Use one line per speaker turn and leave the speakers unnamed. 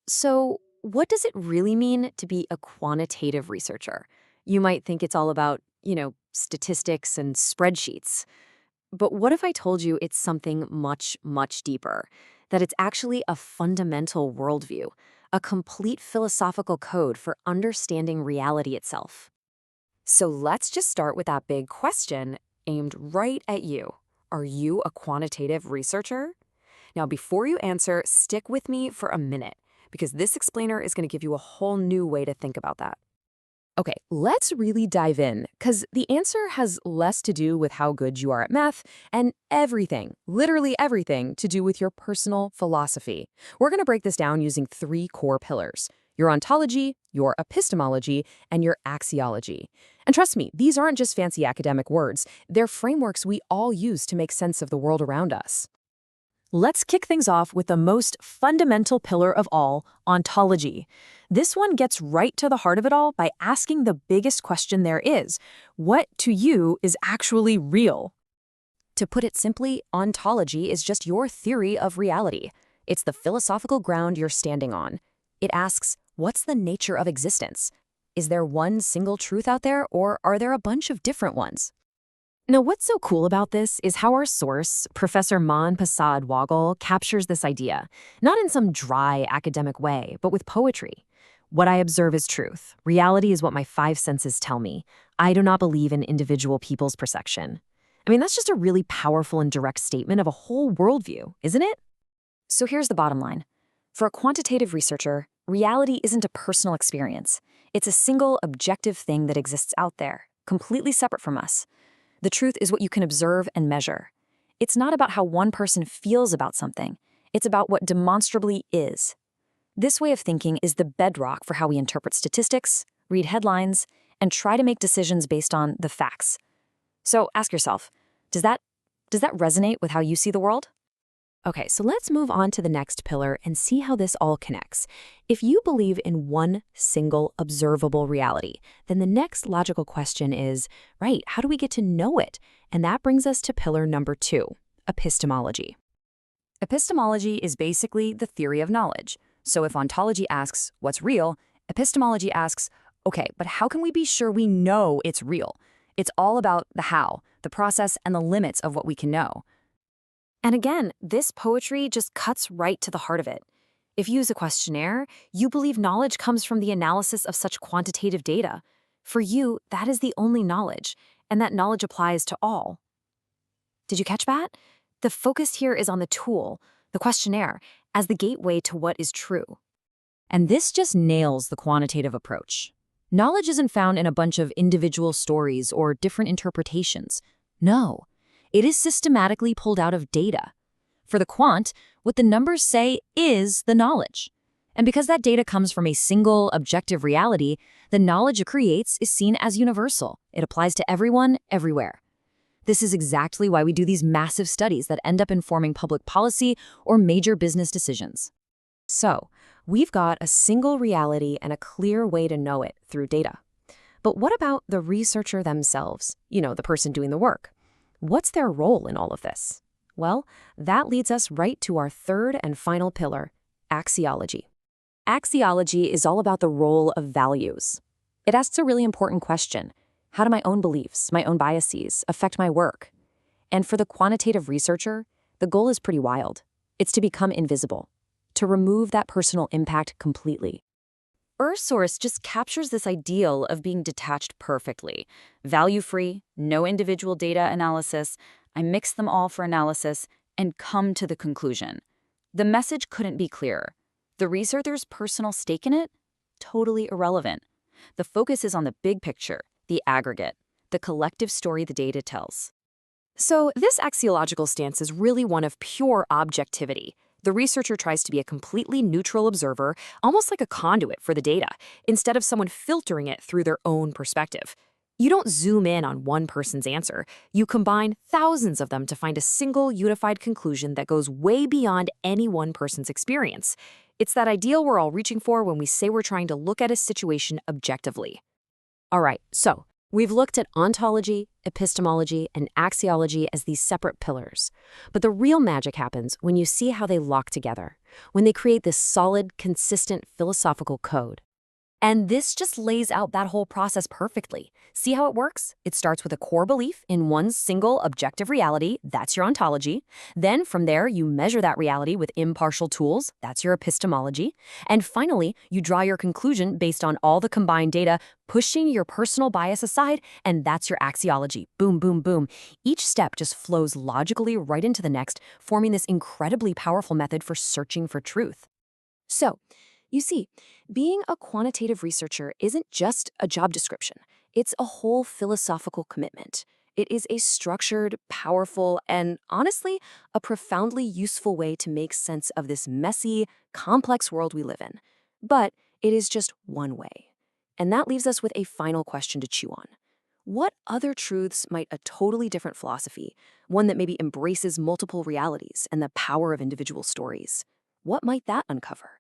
So, what does it really mean to be a quantitative researcher? You might think it's all about, statistics and spreadsheets. But what if I told you it's something much, much deeper? That it's actually a fundamental worldview, a complete philosophical code for understanding reality itself. So let's just start with that big question aimed right at you. Are you a quantitative researcher? Now, before you answer, stick with me for a minute, because this explainer is going to give you a whole new way to think about that. Okay, let's really dive in, because the answer has less to do with how good you are at math and everything, literally everything, to do with your personal philosophy. We're going to break this down using three core pillars: your ontology, your epistemology, and your axiology. And trust me, these aren't just fancy academic words. They're frameworks we all use to make sense of the world around us. Let's kick things off with the most fundamental pillar of all, ontology. This one gets right to the heart of it all by asking the biggest question there is: what to you is actually real? To put it simply, ontology is just your theory of reality. It's the philosophical ground you're standing on. It asks, what's the nature of existence? Is there one single truth out there, or are there a bunch of different ones? Now, what's so cool about this is how our source, Professor Man Pasad Wagel, captures this idea, not in some dry academic way, but with poetry. What I observe is truth. Reality is what my five senses tell me. I do not believe in individual people's perception. I mean, that's just a really powerful and direct statement of a whole worldview, isn't it? So here's the bottom line. For a quantitative researcher, reality isn't a personal experience. It's a single, objective thing that exists out there, completely separate from us. The truth is what you can observe and measure. It's not about how one person feels about something. It's about what demonstrably is. This way of thinking is the bedrock for how we interpret statistics, read headlines, and try to make decisions based on the facts. So ask yourself, does that resonate with how you see the world? Okay, so let's move on to the next pillar and see how this all connects. If you believe in one single observable reality, then the next logical question is, right, how do we get to know it? And that brings us to pillar number 2, epistemology. Epistemology is basically the theory of knowledge. So if ontology asks, what's real? Epistemology asks, okay, but how can we be sure we know it's real? It's all about the how, the process, and the limits of what we can know. And again, this poetry just cuts right to the heart of it. If you use a questionnaire, you believe knowledge comes from the analysis of such quantitative data. For you, that is the only knowledge, and that knowledge applies to all. Did you catch that? The focus here is on the tool, the questionnaire, as the gateway to what is true. And this just nails the quantitative approach. Knowledge isn't found in a bunch of individual stories or different interpretations. No. It is systematically pulled out of data. For the quant, what the numbers say is the knowledge. And because that data comes from a single, objective reality, the knowledge it creates is seen as universal. It applies to everyone, everywhere. This is exactly why we do these massive studies that end up informing public policy or major business decisions. So, we've got a single reality and a clear way to know it through data. But what about the researcher themselves? The person doing the work. What's their role in all of this? Well, that leads us right to our third and final pillar, axiology. Axiology is all about the role of values. It asks a really important question. How do my own beliefs, my own biases, affect my work? And for the quantitative researcher, the goal is pretty wild. It's to become invisible, to remove that personal impact completely. Source just captures this ideal of being detached perfectly. Value-free, no individual data analysis. I mix them all for analysis and come to the conclusion. The message couldn't be clearer. The researcher's personal stake in it? Totally irrelevant. The focus is on the big picture, the aggregate, the collective story the data tells. So this axiological stance is really one of pure objectivity. The researcher tries to be a completely neutral observer, almost like a conduit for the data, instead of someone filtering it through their own perspective. You don't zoom in on one person's answer. You combine thousands of them to find a single unified conclusion that goes way beyond any one person's experience. It's that ideal we're all reaching for when we say we're trying to look at a situation objectively. All right, so we've looked at ontology, epistemology, and axiology as these separate pillars. But the real magic happens when you see how they lock together, when they create this solid, consistent philosophical code. And this just lays out that whole process perfectly. See how it works? It starts with a core belief in one single objective reality, that's your ontology. Then from there, you measure that reality with impartial tools, that's your epistemology. And finally, you draw your conclusion based on all the combined data, pushing your personal bias aside, and that's your axiology. Boom, boom, boom. Each step just flows logically right into the next, forming this incredibly powerful method for searching for truth. So, you see, being a quantitative researcher isn't just a job description. It's a whole philosophical commitment. It is a structured, powerful, and honestly, a profoundly useful way to make sense of this messy, complex world we live in. But it is just one way. And that leaves us with a final question to chew on. What other truths might a totally different philosophy, one that maybe embraces multiple realities and the power of individual stories, what might that uncover?